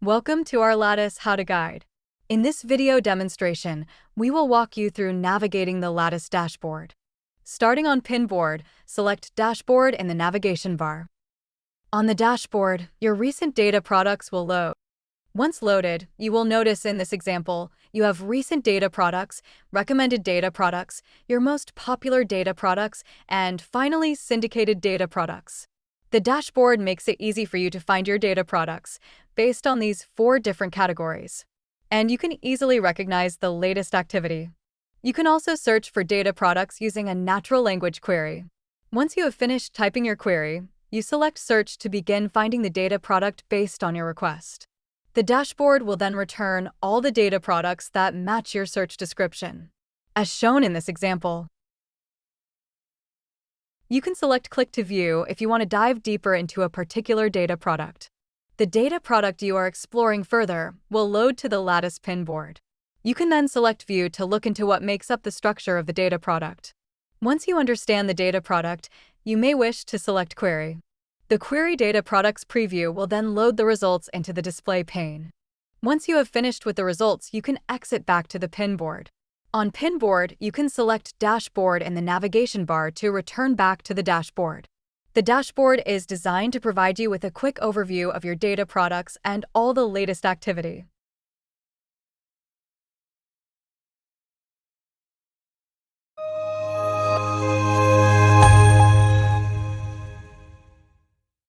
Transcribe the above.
Welcome to our Lattice How-To Guide. In this video demonstration, we will walk you through navigating the Lattice dashboard. Starting on Pinboard, select Dashboard in the navigation bar. On the dashboard, your recent data products will load. Once loaded, you will notice in this example, you have recent data products, recommended data products, your most popular data products, and finally, syndicated data products. The dashboard makes it easy for you to find your data products based on these 4 different categories. And you can easily recognize the latest activity. You can also search for data products using a natural language query. Once you have finished typing your query, you select Search to begin finding the data product based on your request. The dashboard will then return all the data products that match your search description, as shown in this example. You can select Click to View if you want to dive deeper into a particular data product. The data product you are exploring further will load to the Lattice Pinboard. You can then select View to look into what makes up the structure of the data product. Once you understand the data product, you may wish to select Query. The Query Data Products preview will then load the results into the display pane. Once you have finished with the results, you can exit back to the Pinboard. On Pinboard, you can select Dashboard in the navigation bar to return back to the dashboard. The dashboard is designed to provide you with a quick overview of your data products and all the latest activity.